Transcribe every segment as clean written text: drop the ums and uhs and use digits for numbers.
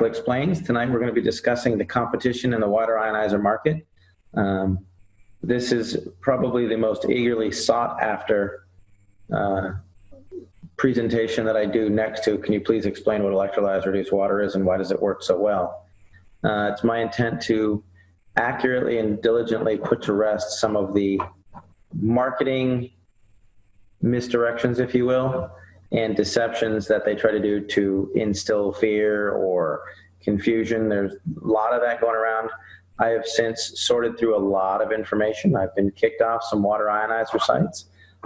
Explains. Tonight we're going to be discussing the competition in the water ionizer market. This is probably the most eagerly sought after presentation that I do next to, can you please explain what electrolyzed reduced water is and why does it work so well? It's my intent to accurately and diligently put to rest some of the marketing misdirections, if you will, and deceptions that they try to do to instill fear or confusion. There's a lot of that going around. I have since sorted through a lot of information. I've been kicked off some water ionizer sites.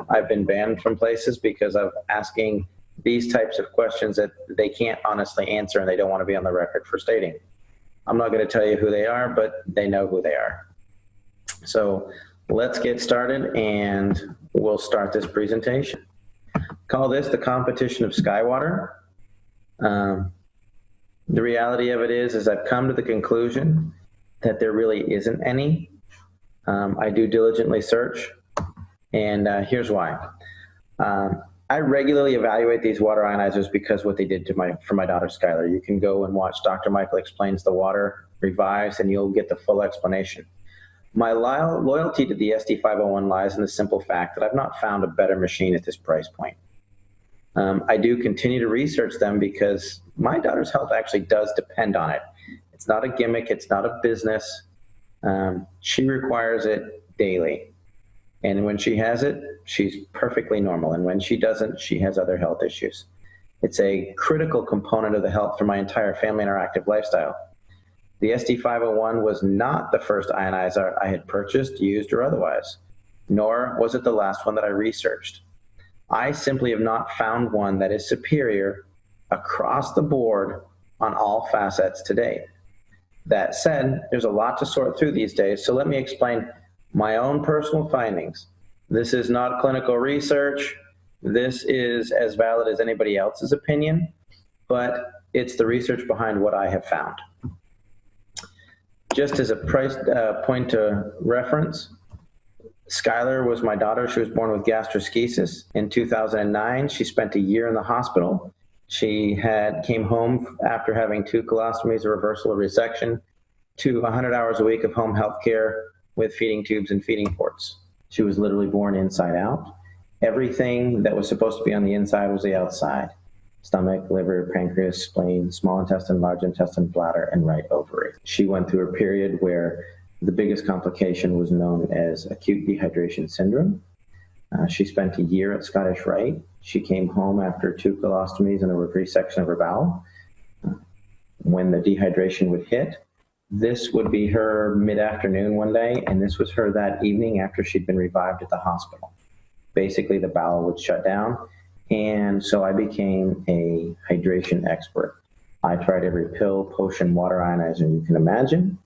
I've been banned from places because of asking these types of questions that they can't honestly answer and they don't want to be on the record for stating. I'm not going to tell you who they are, but they know who they are. So let's get started and we'll start this presentation. Call this the competition of Skywater. The reality of it is I've come to the conclusion that there really isn't any. I do diligently search, and here's why. I regularly evaluate these water ionizers because what they did to for my daughter Skylar. You can go and watch Dr. Michael Explains the Water Revised, and you'll get the full explanation. My loyalty to the SD501 lies in the simple fact that I've not found a better machine at this price point. I do continue to research them because my daughter's health actually does depend on it. It's not a gimmick, it's not a business. She requires it daily. And when she has it, she's perfectly normal. And when she doesn't, she has other health issues. It's a critical component of the health for my entire family and our active lifestyle. The SD501 was not the first ionizer I had purchased, used, or otherwise, nor was it the last one that I researched. I simply have not found one that is superior across the board on all facets to date. That said, there's a lot to sort through these days, so let me explain my own personal findings. This is not clinical research. This is as valid as anybody else's opinion, but it's the research behind what I have found. Just as a point to reference, Skylar was my daughter. She was born with gastroschisis. In 2009, she spent a year in the hospital. She came home after having 2 colostomies, a reversal of resection, to 100 hours a week of home health care with feeding tubes and feeding ports. She was literally born inside out. Everything that was supposed to be on the inside was the outside. Stomach, liver, pancreas, spleen, small intestine, large intestine, bladder, and right ovary. She went through a period where the biggest complication was known as acute dehydration syndrome. She spent a year at Scottish Rite. She came home after 2 colostomies and a resection of her bowel. When the dehydration would hit, this would be her mid-afternoon one day, and this was her that evening after she'd been revived at the hospital. Basically, the bowel would shut down, and so I became a hydration expert. I tried every pill, potion, water ionizer you can imagine,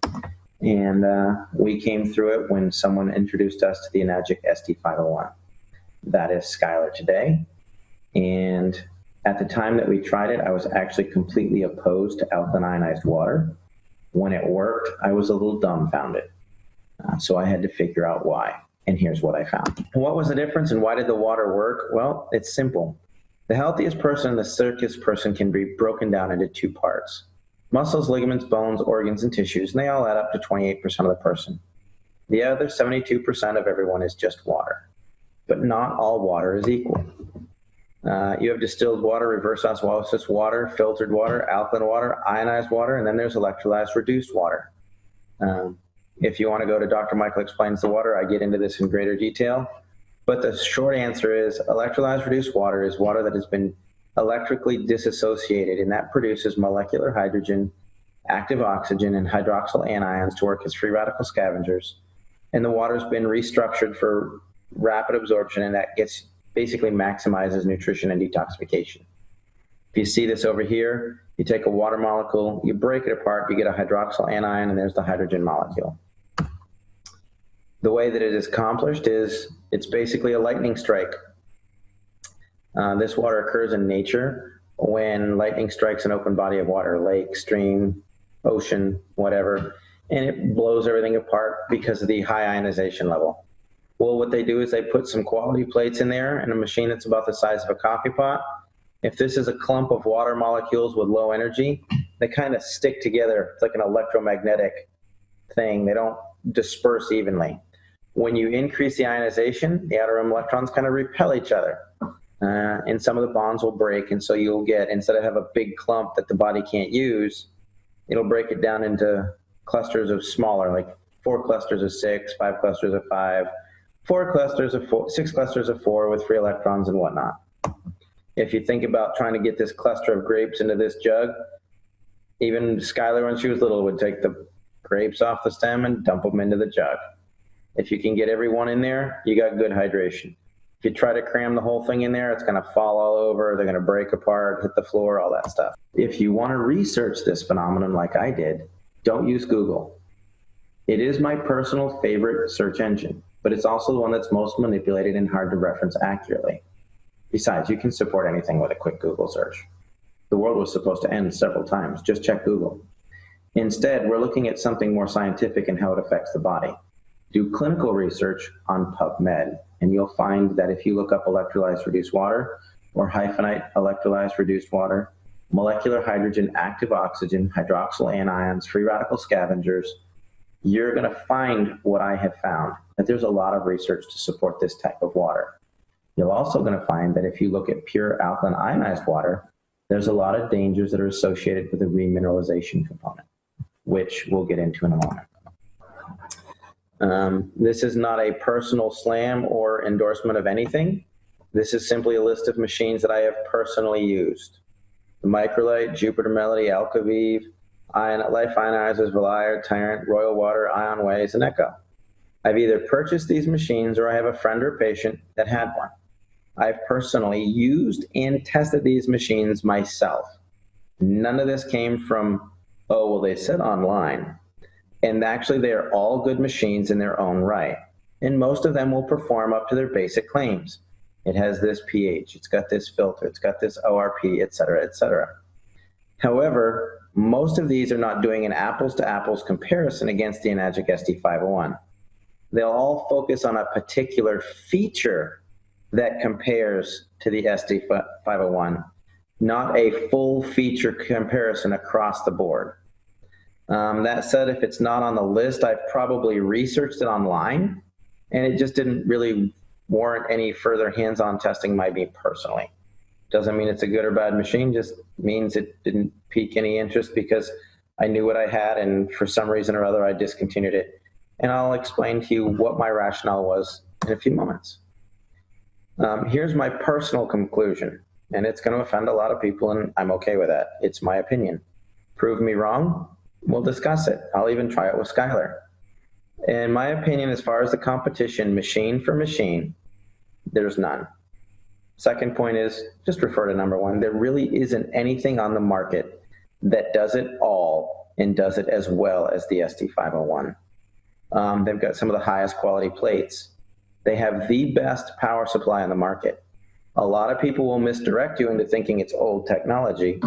and we came through it when someone introduced us to the Enagic SD501. That is Skylar today, and at the time that we tried it, I was actually completely opposed to alkaline ionized water. When it worked, I was a little dumbfounded. So I had to figure out why. And here's what I found. What was the difference and why did the water work? Well, it's simple. The healthiest person and the sickest person can be broken down into 2 parts. Muscles, ligaments, bones, organs, and tissues, and they all add up to 28% of the person. The other 72% of everyone is just water. But not all water is equal. You have distilled water, reverse osmosis water, filtered water, alkaline water, ionized water, and then there's electrolyzed reduced water. If you want to go to Dr. Michael Explains the Water, I get into this in greater detail. But the short answer is electrolyzed reduced water is water that has been electrically disassociated, and that produces molecular hydrogen, active oxygen, and hydroxyl anions to work as free radical scavengers. And the water's been restructured for rapid absorption, and that basically maximizes nutrition and detoxification. If you see this over here, you take a water molecule, you break it apart, you get a hydroxyl anion, and there's the hydrogen molecule. The way that it is accomplished is it's basically a lightning strike. This water occurs in nature when lightning strikes an open body of water, lake, stream, ocean, whatever, and it blows everything apart because of the high ionization level. Well, what they do is they put some quality plates in there and a machine that's about the size of a coffee pot, If this is a clump of water molecules with low energy, they kind of stick together. It's like an electromagnetic thing. They don't disperse evenly. When you increase the ionization, the outer rim electrons kind of repel each other. And some of the bonds will break. And so you'll get, instead of have a big clump that the body can't use, it'll break it down into clusters of smaller, like 4 clusters of 6, 5 clusters of 5, 4 clusters of 4, 6 clusters of 4 with free electrons and whatnot. If you think about trying to get this cluster of grapes into this jug, even Skylar, when she was little, would take the grapes off the stem and dump them into the jug. If you can get every one in there, you got good hydration. If you try to cram the whole thing in there, it's going to fall all over. They're going to break apart, hit the floor, all that stuff. If you want to research this phenomenon like I did, don't use Google. It is my personal favorite search engine, but it's also the one that's most manipulated and hard to reference accurately. Besides, you can support anything with a quick Google search. The world was supposed to end several times. Just check Google. Instead, we're looking at something more scientific and how it affects the body. Do clinical research on PubMed, and you'll find that if you look up electrolyzed reduced water or hyphenate electrolyzed reduced water, molecular hydrogen, active oxygen, hydroxyl anions, free radical scavengers, you're going to find what I have found, that there's a lot of research to support this type of water. You're also going to find that if you look at pure alkaline ionized water, there's a lot of dangers that are associated with the remineralization component, which we'll get into in a moment. This is not a personal slam or endorsement of anything. This is simply a list of machines that I have personally used. The Microlite, Jupiter Melody, Alkaviv, Life Ionizers, Valire, Tyrant, Royal Water, IonWays, and Echo. I've either purchased these machines or I have a friend or patient that had one. I've personally used and tested these machines myself. None of this came from, oh, well, they said online. And actually, they are all good machines in their own right. And most of them will perform up to their basic claims. It has this pH, it's got this filter, it's got this ORP, et cetera, et cetera. However, most of these are not doing an apples-to-apples comparison against the Enagic SD501. They'll all focus on a particular feature that compares to the SD501, not a full feature comparison across the board. That said, if it's not on the list, I've probably researched it online, and it just didn't really warrant any further hands-on testing by me personally. Doesn't mean it's a good or bad machine, just means it didn't pique any interest because I knew what I had, and for some reason or other, I discontinued it. And I'll explain to you what my rationale was in a few moments. Here's my personal conclusion, and it's going to offend a lot of people, and I'm okay with that. It's my opinion. Prove me wrong, we'll discuss it. I'll even try it with Skylar. In my opinion, as far as the competition, machine for machine, there's none. Second point is, just refer to number 1. There really isn't anything on the market that does it all and does it as well as the SD501. They've got some of the highest quality plates. They have the best power supply on the market. A lot of people will misdirect you into thinking it's old technology.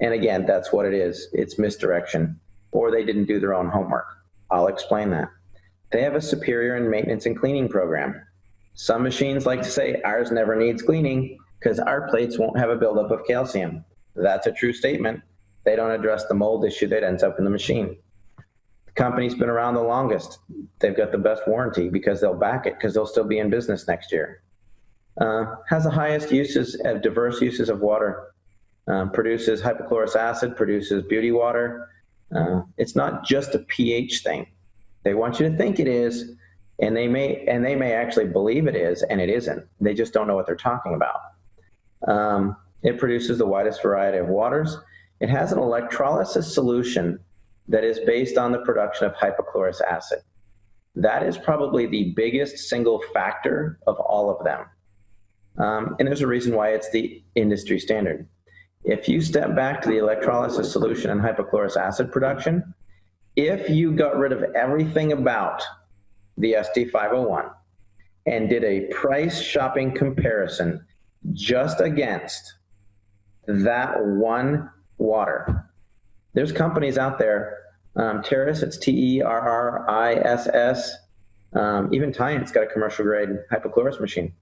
And again, that's what it is. It's misdirection. Or they didn't do their own homework. I'll explain that. They have a superior in maintenance and cleaning program. Some machines like to say ours never needs cleaning because our plates won't have a buildup of calcium. That's a true statement. They don't address the mold issue that ends up in the machine. The company's been around the longest. They've got the best warranty because they'll back it because they'll still be in business next year. Has the highest uses of diverse uses of water. Produces hypochlorous acid, produces beauty water. It's not just a pH thing. They want you to think it is, and they may actually believe it is, and it isn't. They just don't know what they're talking about. It produces the widest variety of waters. It has an electrolysis solution that is based on the production of hypochlorous acid. That is probably the biggest single factor of all of them. And there's a reason why it's the industry standard. If you step back to the electrolysis solution and hypochlorous acid production, if you got rid of everything about the SD501 and did a price shopping comparison just against that one water, there's companies out there, Terris, it's Terriss, even Tyant's got a commercial grade hypochlorous machine,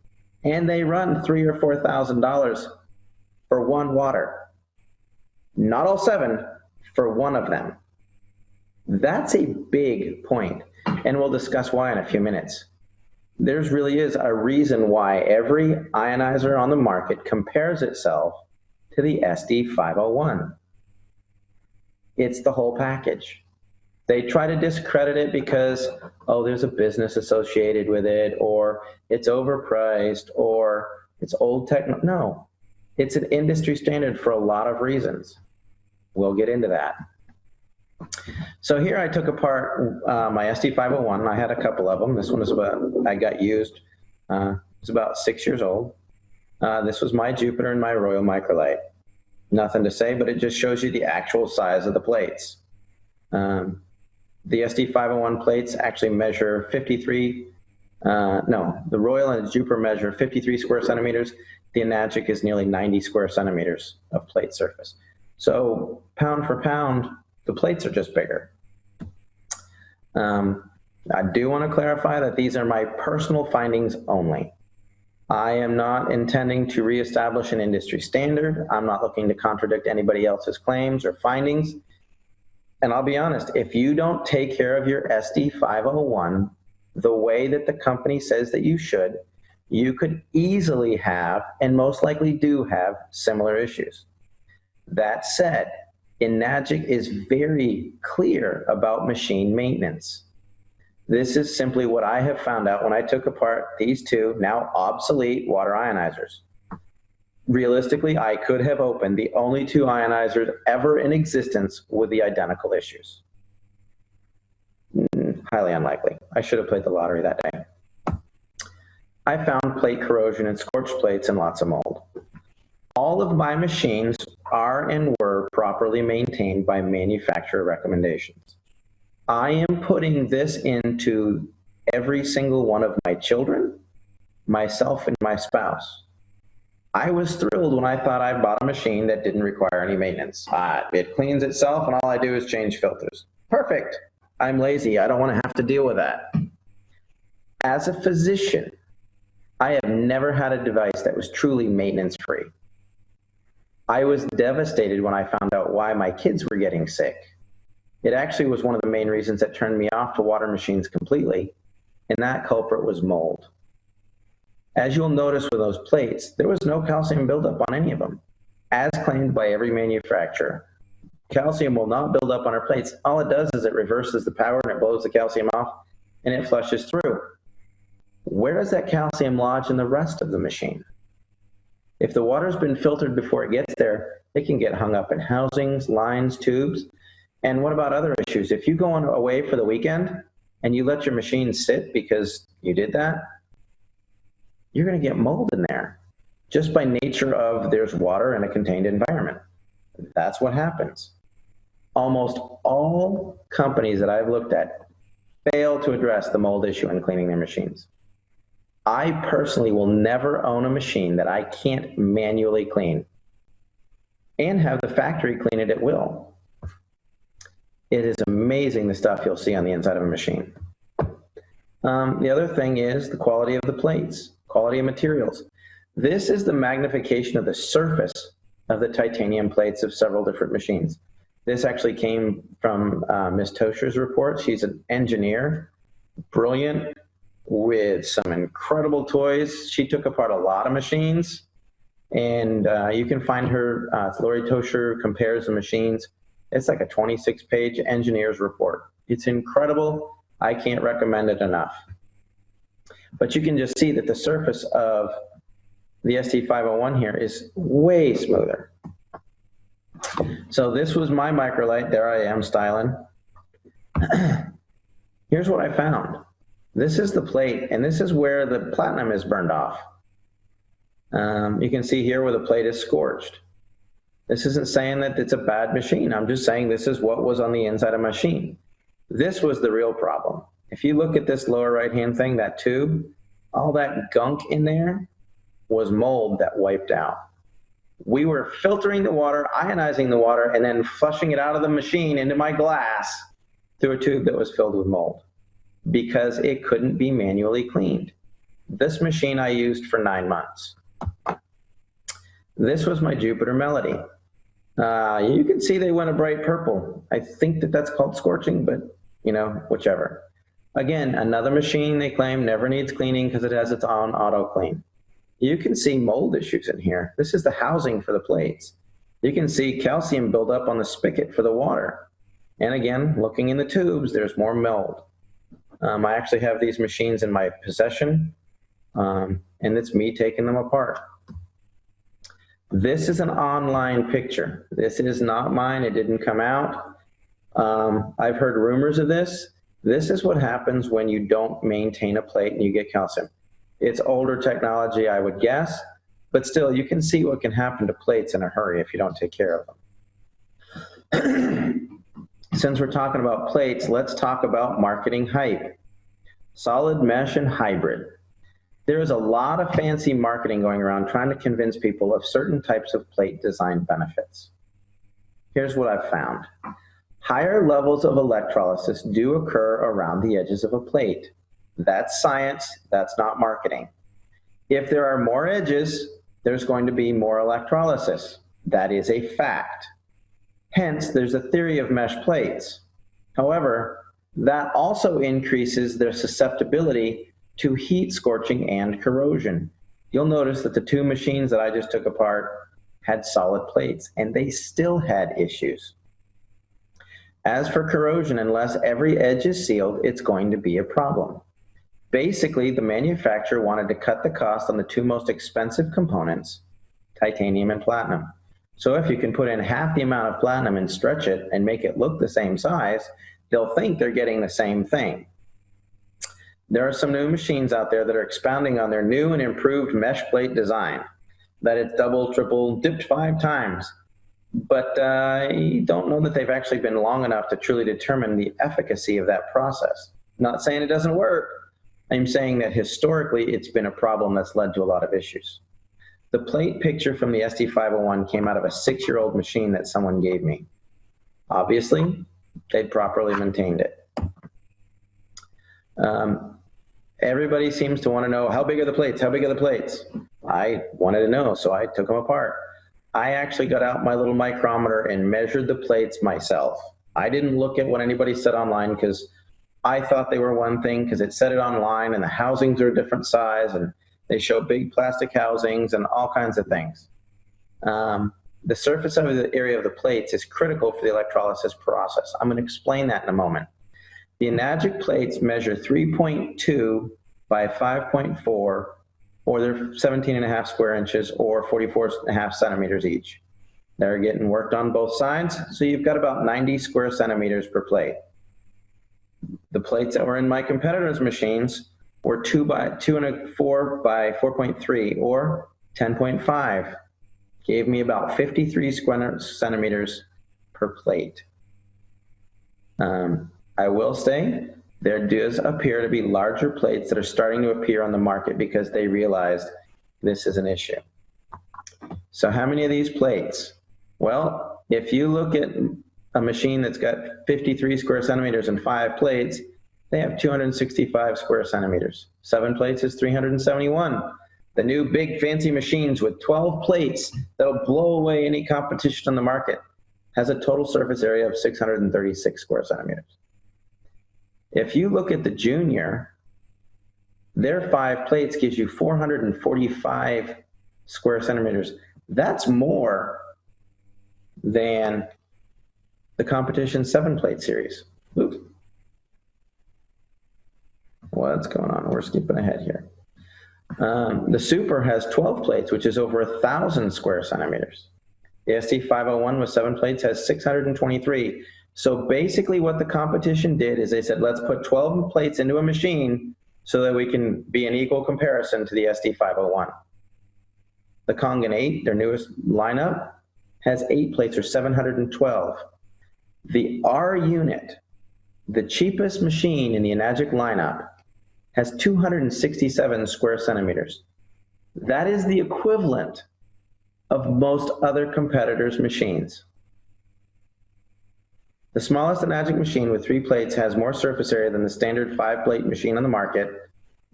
and they run $3,000 or $4,000 for one water. Not all 7, for one of them. That's a big point, and we'll discuss why in a few minutes. There's really is a reason why every ionizer on the market compares itself to the SD501. It's the whole package. They try to discredit it because, oh, there's a business associated with it, or it's overpriced, or it's old techno. No, it's an industry standard for a lot of reasons. We'll get into that. So here I took apart my SD501. I had a couple of them. This one is I got used. It's about 6 years old. This was my Jupiter and my Royal Microlite. Nothing to say, but it just shows you the actual size of the plates. The SD501 plates actually measure 53, the Royal and the Jupiter measure 53 square centimeters. The Enagic is nearly 90 square centimeters of plate surface. So pound for pound, the plates are just bigger. I do want to clarify that these are my personal findings only. I am not intending to reestablish an industry standard. I'm not looking to contradict anybody else's claims or findings. And I'll be honest, if you don't take care of your SD501 the way that the company says that you should, you could easily have, and most likely do have, similar issues. That said, Enagic is very clear about machine maintenance. This is simply what I have found out when I took apart these two now obsolete water ionizers. Realistically, I could have opened the only 2 ionizers ever in existence with the identical issues. Highly unlikely. I should have played the lottery that day. I found plate corrosion and scorched plates and lots of mold. All of my machines are and were properly maintained by manufacturer recommendations. I am putting this into every single one of my children, myself, and my spouse. I was thrilled when I thought I bought a machine that didn't require any maintenance. It cleans itself and all I do is change filters. Perfect. I'm lazy. I don't want to have to deal with that. As a physician, I have never had a device that was truly maintenance free. I was devastated when I found out why my kids were getting sick. It actually was one of the main reasons that turned me off to water machines completely, and that culprit was mold. As you'll notice with those plates, there was no calcium buildup on any of them, as claimed by every manufacturer. Calcium will not build up on our plates. All it does is it reverses the power and it blows the calcium off and it flushes through. Where does that calcium lodge in the rest of the machine? If the water's been filtered before it gets there, it can get hung up in housings, lines, tubes. And what about other issues? If you go away for the weekend and you let your machine sit because you did that, you're going to get mold in there just by nature of there's water in a contained environment. That's what happens. Almost all companies that I've looked at fail to address the mold issue in cleaning their machines. I personally will never own a machine that I can't manually clean and have the factory clean it at will. It is amazing the stuff you'll see on the inside of a machine. The other thing is the quality of the plates, quality of materials. This is the magnification of the surface of the titanium plates of several different machines. This actually came from Ms. Toscher's report. She's an engineer, brilliant, with some incredible toys. She took apart a lot of machines, and you can find her, Lori Toscher Compares the Machines. It's like a 26-page engineer's report. It's incredible. I can't recommend it enough. But you can just see that the surface of the SD501 here is way smoother. So this was my Microlite. There I am styling. Here's what I found. This is the plate, and this is where the platinum is burned off. You can see here where the plate is scorched. This isn't saying that it's a bad machine. I'm just saying this is what was on the inside of the machine. This was the real problem. If you look at this lower right-hand thing, that tube, all that gunk in there was mold that wiped out. We were filtering the water, ionizing the water, and then flushing it out of the machine into my glass through a tube that was filled with mold because it couldn't be manually cleaned. This machine I used for 9 months. This was my Jupiter Melody. You can see they went a bright purple. I think that that's called scorching, but whichever. Again, another machine they claim never needs cleaning because it has its own auto clean. You can see mold issues in here. This is the housing for the plates. You can see calcium build up on the spigot for the water. And again, looking in the tubes, there's more mold. I actually have these machines in my possession, and it's me taking them apart. This is an online picture. This is not mine. It didn't come out. I've heard rumors of this. This is what happens when you don't maintain a plate and you get calcium. It's older technology, I would guess, but still, you can see what can happen to plates in a hurry if you don't take care of them. Since we're talking about plates, let's talk about marketing hype. Solid mesh and hybrid. There is a lot of fancy marketing going around trying to convince people of certain types of plate design benefits. Here's what I've found. Higher levels of electrolysis do occur around the edges of a plate. That's science, that's not marketing. If there are more edges, there's going to be more electrolysis. That is a fact. Hence, there's a theory of mesh plates. However, that also increases their susceptibility to heat scorching and corrosion. You'll notice that the two machines that I just took apart had solid plates, and they still had issues. As for corrosion, unless every edge is sealed, it's going to be a problem. Basically, the manufacturer wanted to cut the cost on the two most expensive components, titanium and platinum. So if you can put in half the amount of platinum and stretch it and make it look the same size, they'll think they're getting the same thing. There are some new machines out there that are expounding on their new and improved mesh plate design, that it's double, triple, dipped 5 times. But I don't know that they've actually been long enough to truly determine the efficacy of that process. I'm not saying it doesn't work. I'm saying that historically it's been a problem that's led to a lot of issues. The plate picture from the SD501 came out of a 6-year-old machine that someone gave me. Obviously, they'd properly maintained it. Everybody seems to want to know, how big are the plates? How big are the plates? I wanted to know, so I took them apart. I actually got out my little micrometer and measured the plates myself. I didn't look at what anybody said online because I thought they were one thing because it said it online and the housings are a different size and they show big plastic housings and all kinds of things. The surface of the area of the plates is critical for the electrolysis process. I'm going to explain that in a moment. The Enagic plates measure 3.2 by 5.4, or they're 17.5 square inches or 44.5 centimeters each. They're getting worked on both sides, so you've got about 90 square centimeters per plate. The plates that were in my competitors' machines were 2.4 by 4.3 or 10.5. Gave me about 53 square centimeters per plate. I will say there does appear to be larger plates that are starting to appear on the market because they realized this is an issue. So how many of these plates? Well, if you look at a machine that's got 53 square centimeters and 5 plates, they have 265 square centimeters. 7 plates is 371. The new big fancy machines with 12 plates that'll blow away any competition on the market has a total surface area of 636 square centimeters. If you look at the Junior, their 5 plates gives you 445 square centimeters. That's more than the competition 7-plate series. Oops. What's going on? We're skipping ahead here. The Super has 12 plates, which is over 1,000 square centimeters. The SD501 with 7 plates has 623. So basically what the competition did is they said, let's put 12 plates into a machine so that we can be an equal comparison to the SD501. The Kangen 8, their newest lineup, has 8 plates or 712. The R unit, the cheapest machine in the Enagic lineup, has 267 square centimeters. That is the equivalent of most other competitors' machines. The smallest Enagic machine with 3 plates has more surface area than the standard 5-plate machine on the market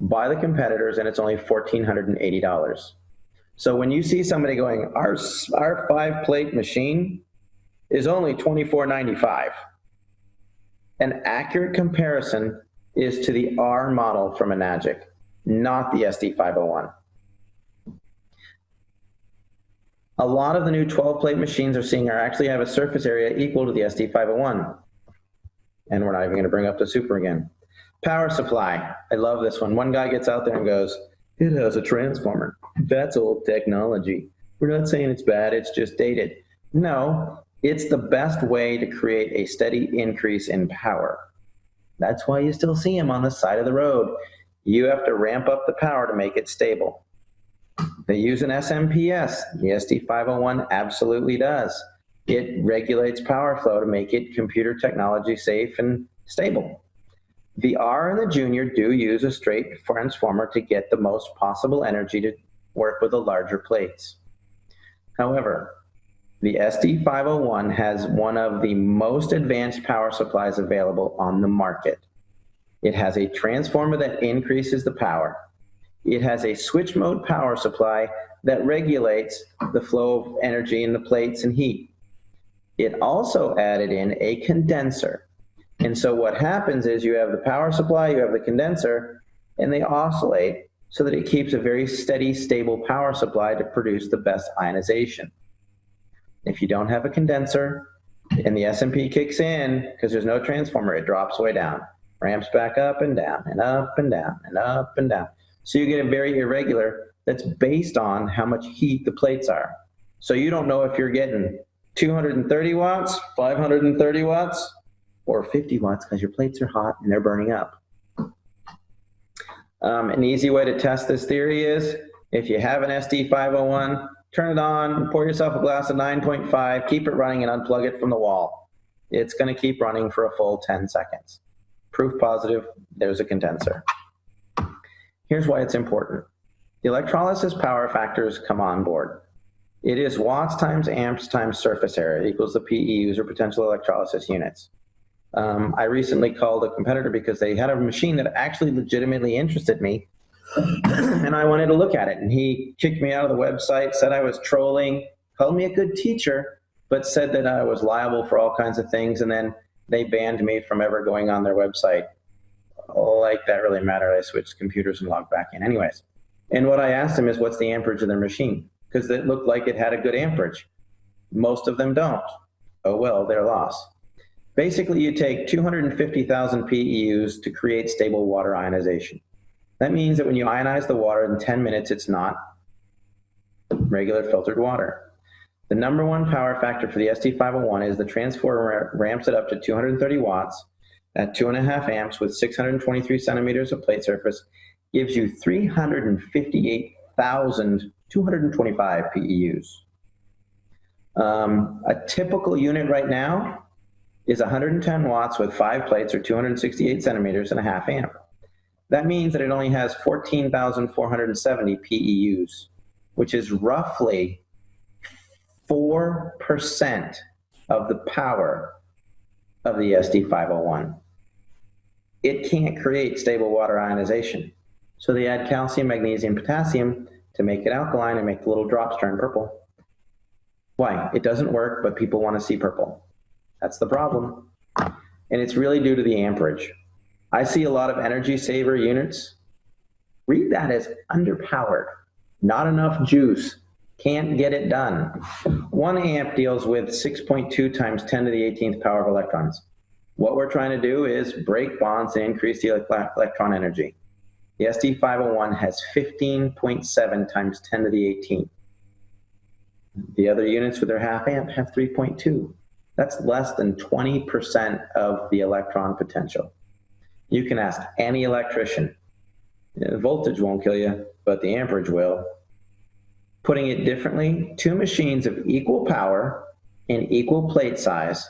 by the competitors, and it's only $1,480. So when you see somebody going, our 5-plate machine is only $24.95, an accurate comparison is to the R model from Enagic, not the SD501. A lot of the new 12-plate machines are actually have a surface area equal to the SD501. And we're not even going to bring up the Super again. Power supply. I love this one. One guy gets out there and goes, it has a transformer. That's old technology. We're not saying it's bad, it's just dated. No, it's the best way to create a steady increase in power. That's why you still see them on the side of the road. You have to ramp up the power to make it stable. They use an SMPS. The SD501 absolutely does. It regulates power flow to make it computer technology safe and stable. The R and the Junior do use a straight transformer to get the most possible energy to work with the larger plates. However, the SD501 has one of the most advanced power supplies available on the market. It has a transformer that increases the power. It has a switch mode power supply that regulates the flow of energy in the plates and heat. It also added in a condenser. And so what happens is you have the power supply, you have the condenser, and they oscillate so that it keeps a very steady, stable power supply to produce the best ionization. If you don't have a condenser and the SMP kicks in, because there's no transformer, it drops way down, ramps back up and down and up and down and up and down. So you get a very irregular that's based on how much heat the plates are. So you don't know if you're getting 230 watts, 530 watts, or 50 watts because your plates are hot and they're burning up. An easy way to test this theory is if you have an SD501, turn it on, pour yourself a glass of 9.5, keep it running and unplug it from the wall. It's going to keep running for a full 10 seconds. Proof positive, there's a condenser. Here's why it's important. The electrolysis power factors come on board. It is watts times amps times surface area equals the PEUs, or potential electrolysis units. I recently called a competitor because they had a machine that actually legitimately interested me, and I wanted to look at it. And he kicked me out of the website, said I was trolling, called me a good teacher, but said that I was liable for all kinds of things, and then they banned me from ever going on their website. Like that really mattered. I switched computers and logged back in anyways. And what I asked him is, what's the amperage of their machine? Because it looked like it had a good amperage. Most of them don't. Oh well, their loss. Basically, you take 250,000 PEUs to create stable water ionization. That means that when you ionize the water in 10 minutes, it's not regular filtered water. The number one power factor for the SD501 is the transformer ramps it up to 230 watts at 2.5 amps with 623 centimeters of plate surface, gives you 358,225 PEUs. A typical unit right now is 110 watts with 5 plates, or 268 centimeters and a half amp. That means that it only has 14,470 PEUs, which is roughly 4% of the power of the SD501. It can't create stable water ionization. So they add calcium, magnesium, potassium to make it alkaline and make the little drops turn purple. Why? It doesn't work, but people want to see purple. That's the problem. And it's really due to the amperage. I see a lot of energy saver units. Read that as underpowered, not enough juice, can't get it done. 1 amp deals with 6.2 times 10 to the 18th power of electrons. What we're trying to do is break bonds and increase the electron energy. The SD501 has 15.7 times 10 to the 18th. The other units with their half amp have 3.2. That's less than 20% of the electron potential. You can ask any electrician. The voltage won't kill you, but the amperage will. Putting it differently, 2 machines of equal power and equal plate size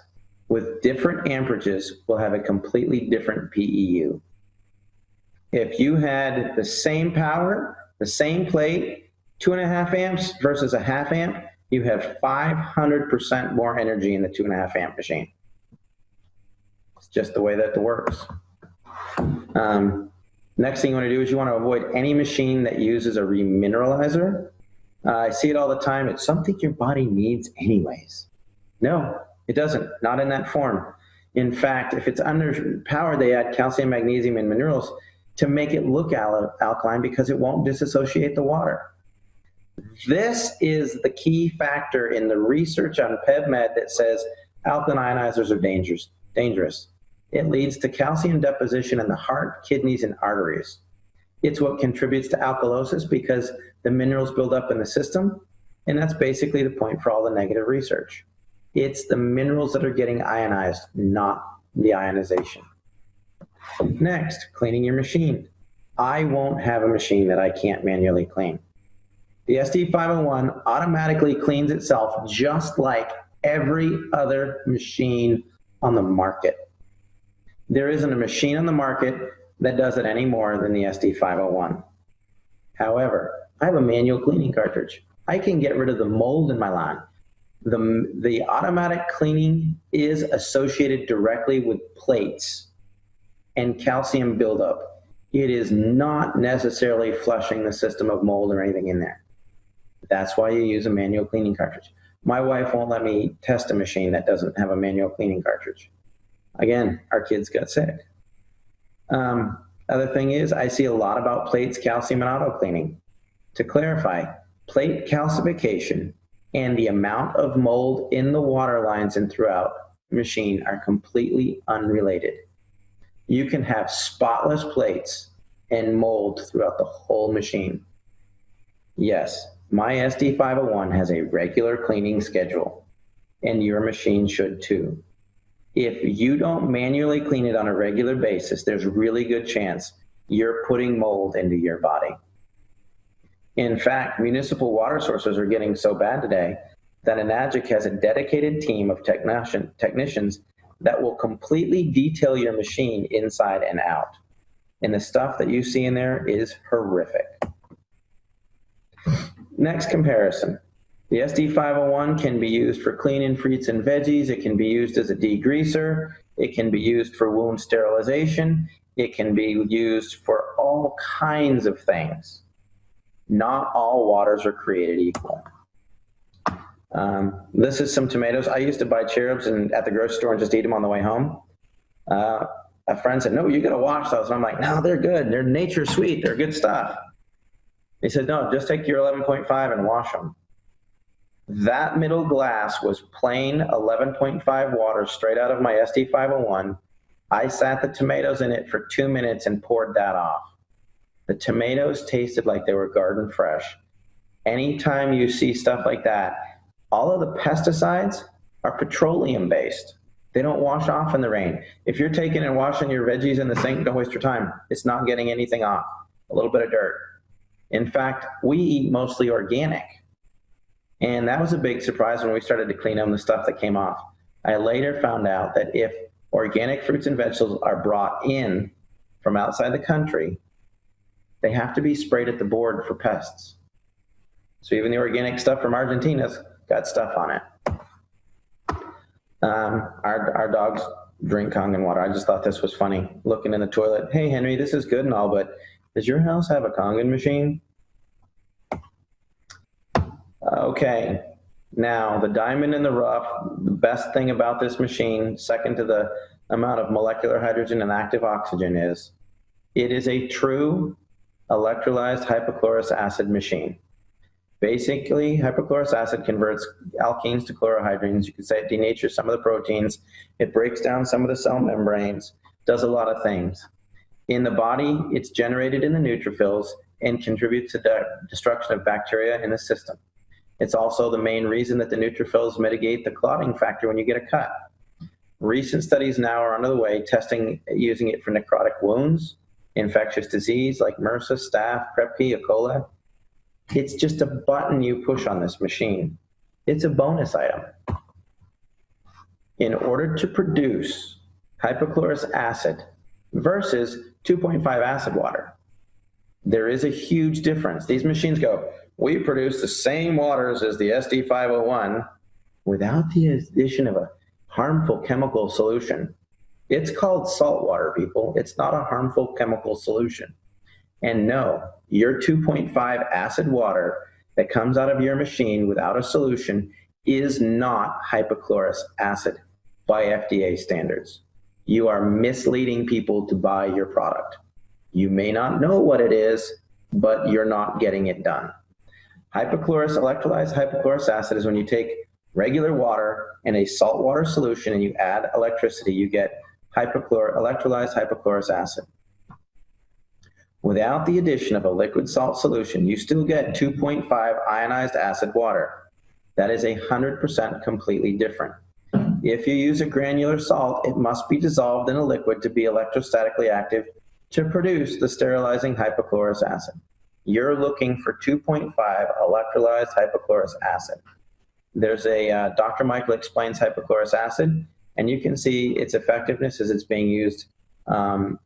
with different amperages will have a completely different PEU. If you had the same power, the same plate, 2.5 amps versus a half amp, you have 500% more energy in the 2.5 amp machine. It's just the way that it works. Next thing you want to do is you want to avoid any machine that uses a remineralizer I see it all the time. It's something your body needs anyways. No, it doesn't, not in that form. In fact, if it's underpowered, they add calcium, magnesium, and minerals to make it look alkaline because it won't disassociate the water. This is the key factor in the research on PubMed that says alkaline ionizers are dangerous. It leads to calcium deposition in the heart, kidneys, and arteries. It's what contributes to alkalosis because the minerals build up in the system, and that's basically the point for all the negative research. It's the minerals that are getting ionized, not the ionization. Next, cleaning your machine. I won't have a machine that I can't manually clean. The SD501 automatically cleans itself just like every other machine on the market. There isn't a machine on the market that does it any more than the SD501. However, I have a manual cleaning cartridge. I can get rid of the mold in my lawn. The automatic cleaning is associated directly with plates and calcium buildup. It is not necessarily flushing the system of mold or anything in there. That's why you use a manual cleaning cartridge. My wife won't let me test a machine that doesn't have a manual cleaning cartridge. Again, our kids got sick. Other thing is, I see a lot about plates, calcium, and auto cleaning. To clarify, plate calcification and the amount of mold in the water lines and throughout the machine are completely unrelated. You can have spotless plates and mold throughout the whole machine. Yes, my SD501 has a regular cleaning schedule, and your machine should too. If you don't manually clean it on a regular basis, there's a really good chance you're putting mold into your body. In fact, municipal water sources are getting so bad today that Enagic has a dedicated team of technicians that will completely detail your machine inside and out. And the stuff that you see in there is horrific. Next comparison. The SD501 can be used for cleaning fruits and veggies. It can be used as a degreaser. It can be used for wound sterilization. It can be used for all kinds of things. Not all waters are created equal. This is some tomatoes. I used to buy cherubs at the grocery store and just eat them on the way home. A friend said, no, you got to wash those. And I'm like, no, they're good. They're nature sweet. They're good stuff. He said, no, just take your 11.5 and wash them. That middle glass was plain 11.5 water straight out of my SD501. I sat the tomatoes in it for 2 minutes and poured that off. The tomatoes tasted like they were garden fresh. Anytime you see stuff like that, all of the pesticides are petroleum based. They don't wash off in the rain. If you're taking and washing your veggies in the sink, don't waste your time. It's not getting anything off. A little bit of dirt. In fact, we eat mostly organic. And that was a big surprise when we started to clean them, the stuff that came off. I later found out that if organic fruits and vegetables are brought in from outside the country, they have to be sprayed at the board for pests. So even the organic stuff from Argentina's got stuff on it. Our dogs drink Kangen water. I just thought this was funny. Looking in the toilet, hey Henry, this is good and all, but does your house have a Kangen machine? Okay, now the diamond in the rough, the best thing about this machine, second to the amount of molecular hydrogen and active oxygen, is it is a true electrolyzed hypochlorous acid machine. Basically, hypochlorous acid converts alkenes to chlorohydrins. You could say it denatures some of the proteins. It breaks down some of the cell membranes, does a lot of things. In the body, it's generated in the neutrophils and contributes to the destruction of bacteria in the system. It's also the main reason that the neutrophils mitigate the clotting factor when you get a cut. Recent studies now are underway testing using it for necrotic wounds, infectious disease like MRSA, staph, Prep P, E. coli. It's just a button you push on this machine. It's a bonus item. In order to produce hypochlorous acid versus 2.5 acid water, there is a huge difference. These machines go, we produce the same waters as the SD501 without the addition of a harmful chemical solution. It's called salt water, people. It's not a harmful chemical solution. And no, your 2.5 acid water that comes out of your machine without a solution is not hypochlorous acid by FDA standards. You are misleading people to buy your product. You may not know what it is, but you're not getting it done. Electrolyzed hypochlorous acid is when you take regular water in a saltwater solution and you add electricity, you get electrolyzed hypochlorous acid. Without the addition of a liquid salt solution, you still get 2.5 ionized acid water. That is 100% completely different. If you use a granular salt, it must be dissolved in a liquid to be electrostatically active to produce the sterilizing hypochlorous acid. You're looking for 2.5 electrolyzed hypochlorous acid. There's a Dr. Michael Explains Hypochlorous Acid, and you can see its effectiveness as it's being used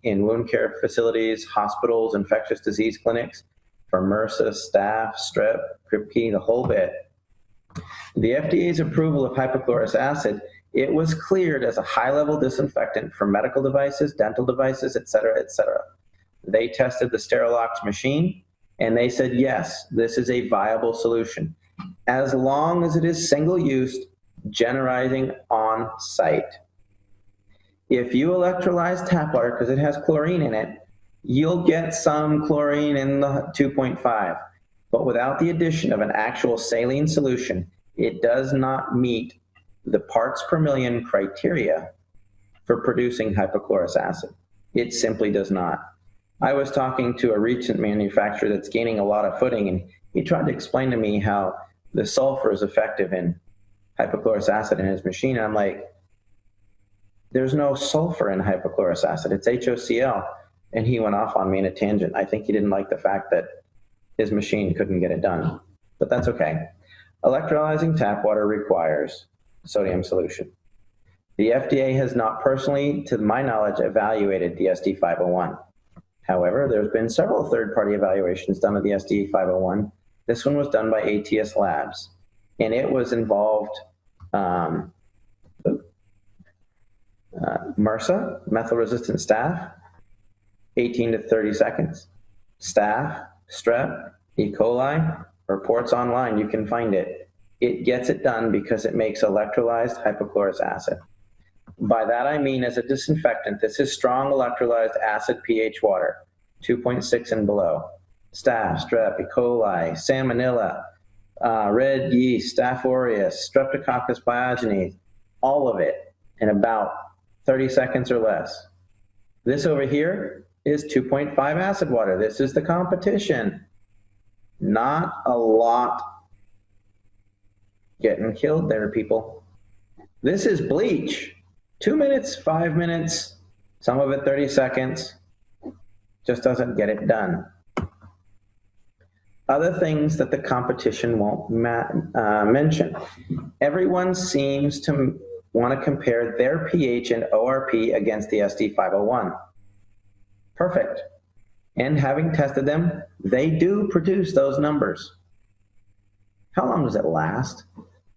in wound care facilities, hospitals, infectious disease clinics, for MRSA, staph, strep, Kripke, the whole bit. The FDA's approval of hypochlorous acid, it was cleared as a high-level disinfectant for medical devices, dental devices, et cetera, et cetera. They tested the Sterilox machine, and they said, yes, this is a viable solution, as long as it is single-use, generating on site. If you electrolyze tap water, because it has chlorine in it, you'll get some chlorine in the 2.5, but without the addition of an actual saline solution, it does not meet the parts per million criteria for producing hypochlorous acid. It simply does not. I was talking to a recent manufacturer that's gaining a lot of footing, and he tried to explain to me how the sulfur is effective in hypochlorous acid in his machine. And I'm like, there's no sulfur in hypochlorous acid, it's HOCl. And he went off on me in a tangent. I think he didn't like the fact that his machine couldn't get it done, but that's okay. Electrolyzing tap water requires sodium solution. The FDA has not personally, to my knowledge, evaluated the SD501. However, there's been several third-party evaluations done of the SD501. This one was done by ATS Labs, and it was involved MRSA, methyl-resistant staph, 18 to 30 seconds. Staph, strep, E. coli, reports online, you can find it. It gets it done because it makes electrolyzed hypochlorous acid. By that I mean, as a disinfectant, this is strong electrolyzed acid pH water, 2.6 and below. Staph, strep, E. coli, salmonella, red yeast, Staph aureus, streptococcus pyogenes, all of it in about 30 seconds or less. This over here is 2.5 acid water. This is the competition. Not a lot getting killed there, people. This is bleach. 2 minutes, 5 minutes, some of it 30 seconds. Just doesn't get it done. Other things that the competition won't mention. Everyone seems to want to compare their pH and ORP against the SD501. Perfect. And having tested them, they do produce those numbers. How long does it last?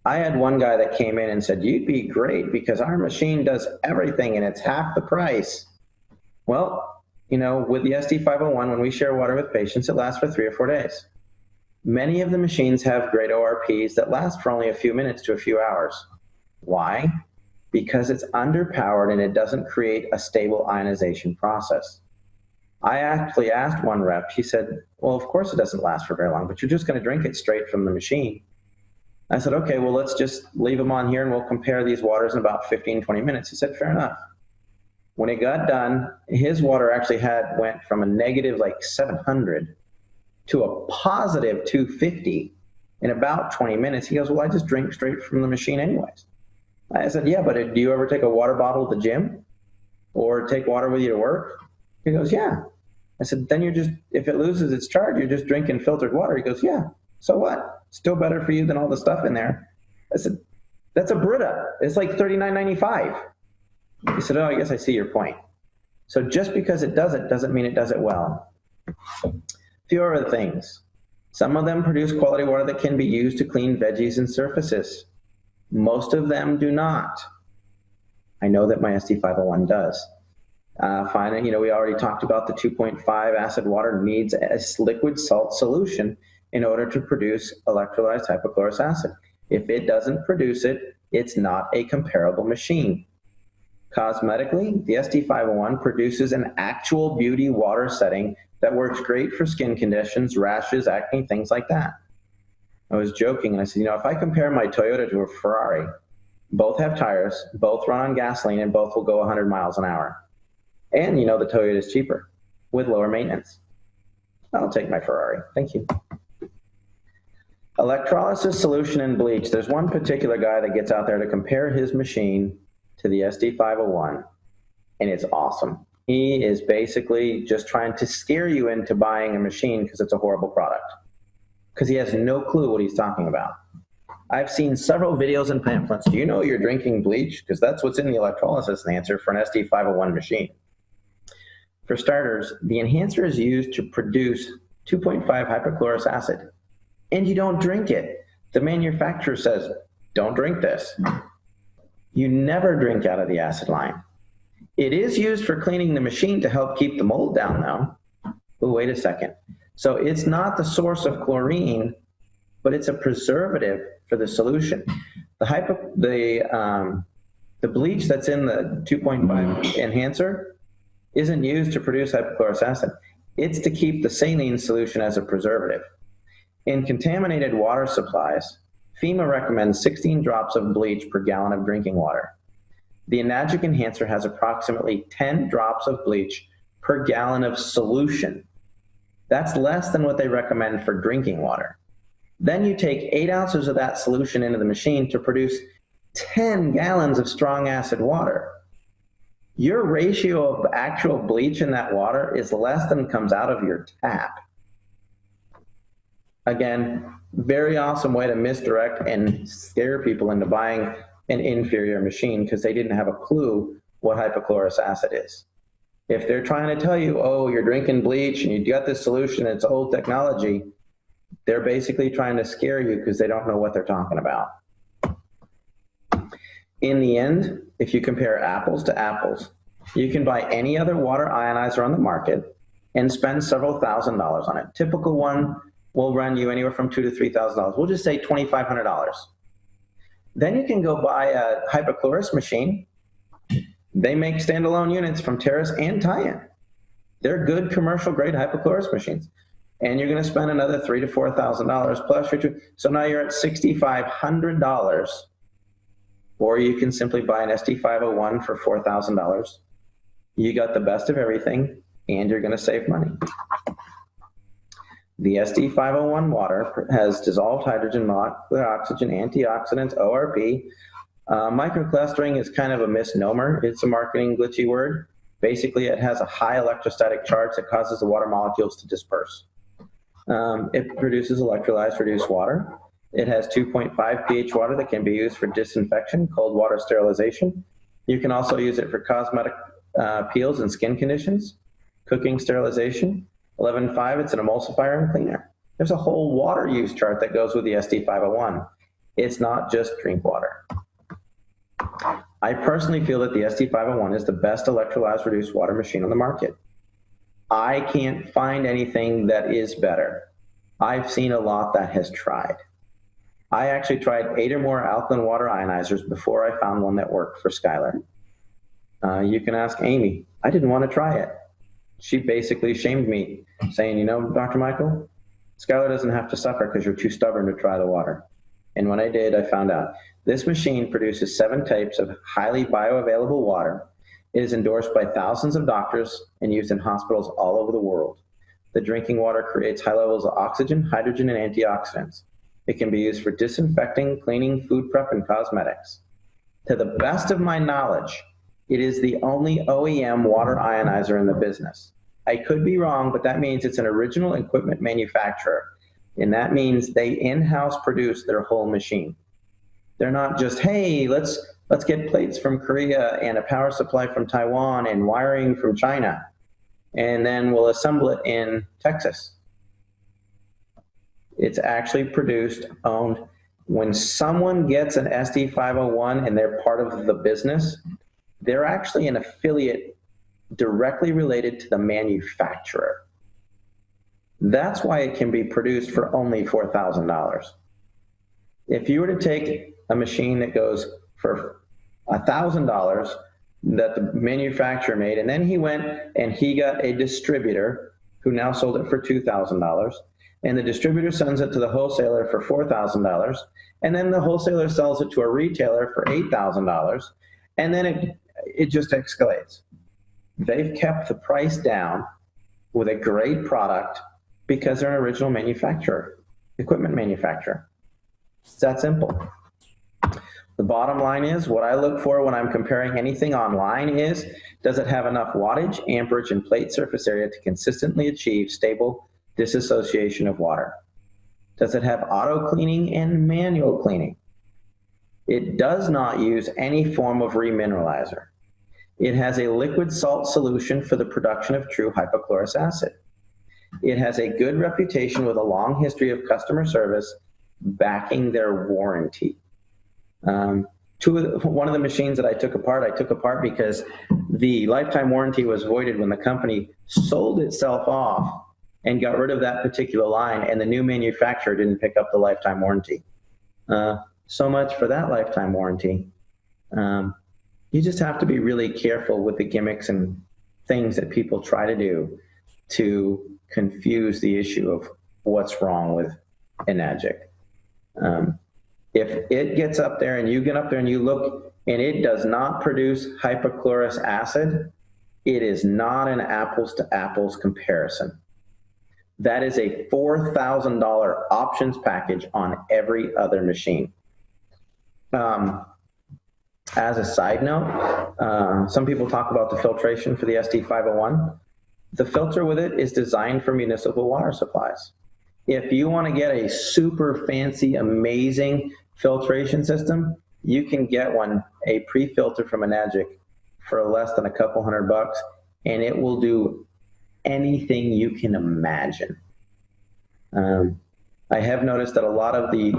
I had one guy that came in and said, you'd be great because our machine does everything and it's half the price. Well, you know, with the SD501, when we share water with patients, it lasts for 3 or 4 days. Many of the machines have great ORPs that last for only a few minutes to a few hours. Why? Because it's underpowered and it doesn't create a stable ionization process. I actually asked one rep, he said, well, of course it doesn't last for very long, but you're just going to drink it straight from the machine. I said, okay, well, let's just leave them on here and we'll compare these waters in about 15, 20 minutes. He said, fair enough. When it got done, his water actually went from a negative like 700 to a positive 250 in about 20 minutes. He goes, well, I just drink straight from the machine anyways. I said, yeah, but do you ever take a water bottle to the gym or take water with you to work? He goes, yeah. I said, then you're just, if it loses its charge, you're just drinking filtered water. He goes, yeah, so what? Still better for you than all the stuff in there. I said, that's a Brita. It's like $39.95. He said, oh, I guess I see your point. So just because it does it doesn't mean it does it well. A few other things. Some of them produce quality water that can be used to clean veggies and surfaces. Most of them do not. I know that my SD501 does. Finally, you know, we already talked about the 2.5 acid water needs a liquid salt solution in order to produce electrolyzed hypochlorous acid. If it doesn't produce it, it's not a comparable machine. Cosmetically, the SD501 produces an actual beauty water setting that works great for skin conditions, rashes, acne, things like that. I was joking and I said, if I compare my Toyota to a Ferrari, both have tires, both run on gasoline, and both will go 100 miles an hour. And the Toyota is cheaper with lower maintenance. I'll take my Ferrari. Thank you. Electrolysis solution and bleach. There's one particular guy that gets out there to compare his machine to the SD501, and it's awesome. He is basically just trying to scare you into buying a machine because it's a horrible product, because he has no clue what he's talking about. I've seen several videos and pamphlets. Do you know you're drinking bleach? Because that's what's in the electrolysis enhancer for an SD501 machine. For starters, the enhancer is used to produce 2.5 hypochlorous acid, and you don't drink it. The manufacturer says, don't drink this. You never drink out of the acid line. It is used for cleaning the machine to help keep the mold down, though. Oh, wait a second. So it's not the source of chlorine, but it's a preservative for the solution. The bleach that's in the 2.5 enhancer isn't used to produce hypochlorous acid. It's to keep the saline solution as a preservative. In contaminated water supplies, FEMA recommends 16 drops of bleach per gallon of drinking water. The Enagic enhancer has approximately 10 drops of bleach per gallon of solution. That's less than what they recommend for drinking water. Then you take 8 ounces of that solution into the machine to produce 10 gallons of strong acid water. Your ratio of actual bleach in that water is less than comes out of your tap. Again, very awesome way to misdirect and scare people into buying an inferior machine because they didn't have a clue what hypochlorous acid is. If they're trying to tell you, oh, you're drinking bleach and you got this solution, it's old technology, they're basically trying to scare you because they don't know what they're talking about. In the end, if you compare apples to apples, you can buy any other water ionizer on the market and spend several $1,000s on it. Typical one will run you anywhere from $2,000 to $3,000. We'll just say $2,500. Then you can go buy a hypochlorous machine. They make standalone units from Terrace and Tyan. They're good commercial grade hypochlorous machines. And you're going to spend another $3,000 to $4,000 plus your two. So now you're at $6,500. Or you can simply buy an SD501 for $4,000. You got the best of everything, and you're going to save money. The SD501 water has dissolved hydrogen, molecular oxygen, antioxidants, ORP. Microclustering is kind of a misnomer. It's a marketing glitchy word. Basically, it has a high electrostatic charge that causes the water molecules to disperse. It produces electrolyzed reduced water. It has 2.5 pH water that can be used for disinfection, cold water sterilization. You can also use it for cosmetic peels and skin conditions, cooking sterilization. 11.5, it's an emulsifier and cleaner. There's a whole water use chart that goes with the SD501. It's not just drink water. I personally feel that the SD501 is the best electrolyzed reduced water machine on the market. I can't find anything that is better. I've seen a lot that has tried. I actually tried 8 or more alkaline water ionizers before I found one that worked for Skylar. You can ask Amy. I didn't want to try it. She basically shamed me, saying, Dr. Michael, Skylar doesn't have to suffer because you're too stubborn to try the water. And when I did, I found out. This machine produces 7 types of highly bioavailable water. It is endorsed by thousands of doctors and used in hospitals all over the world. The drinking water creates high levels of oxygen, hydrogen, and antioxidants. It can be used for disinfecting, cleaning, food prep, and cosmetics. To the best of my knowledge, it is the only OEM water ionizer in the business. I could be wrong, but that means it's an original equipment manufacturer. And that means they in-house produce their whole machine. They're not just, hey, let's get plates from Korea and a power supply from Taiwan and wiring from China, and then we'll assemble it in Texas. It's actually produced, owned. When someone gets an SD501 and they're part of the business, they're actually an affiliate directly related to the manufacturer. That's why it can be produced for only $4,000. If you were to take a machine that goes for $1,000 that the manufacturer made, and then he went and he got a distributor who now sold it for $2,000, and the distributor sends it to the wholesaler for $4,000, and then the wholesaler sells it to a retailer for $8,000, and then it just escalates. They've kept the price down with a great product because they're an original manufacturer, equipment manufacturer. It's that simple. The bottom line is, what I look for when I'm comparing anything online is, does it have enough wattage, amperage, and plate surface area to consistently achieve stable disassociation of water? Does it have auto cleaning and manual cleaning? It does not use any form of remineralizer. It has a liquid salt solution for the production of true hypochlorous acid. It has a good reputation with a long history of customer service backing their warranty. One of the machines that I took apart because the lifetime warranty was voided when the company sold itself off and got rid of that particular line, and the new manufacturer didn't pick up the lifetime warranty. So much for that lifetime warranty. You just have to be really careful with the gimmicks and things that people try to do to confuse the issue of what's wrong with Enagic. If it gets up there and you get up there and you look and it does not produce hypochlorous acid, it is not an apples to apples comparison. That is a $4,000 options package on every other machine. As a side note, some people talk about the filtration for the SD501. The filter with it is designed for municipal water supplies. If you want to get a super fancy, amazing filtration system, you can get one, a pre-filter from Enagic, for less than a couple $100, and it will do anything you can imagine. I have noticed that a lot of the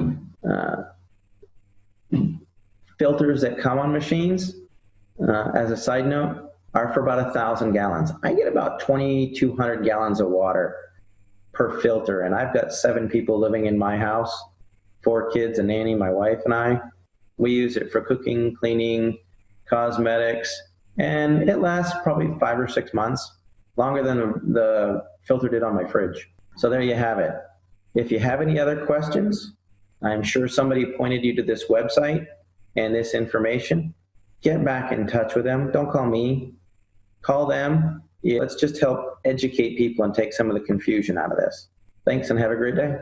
filters that come on machines, as a side note, are for about 1,000 gallons. I get about 2,200 gallons of water per filter, and I've got 7 people living in my house, 4 kids, a nanny, my wife and I. We use it for cooking, cleaning, cosmetics, and it lasts probably 5 or 6 months, longer than the filter did on my fridge. So there you have it. If you have any other questions, I'm sure somebody pointed you to this website and this information. Get back in touch with them. Don't call me, call them. Let's just help educate people and take some of the confusion out of this. Thanks and have a great day.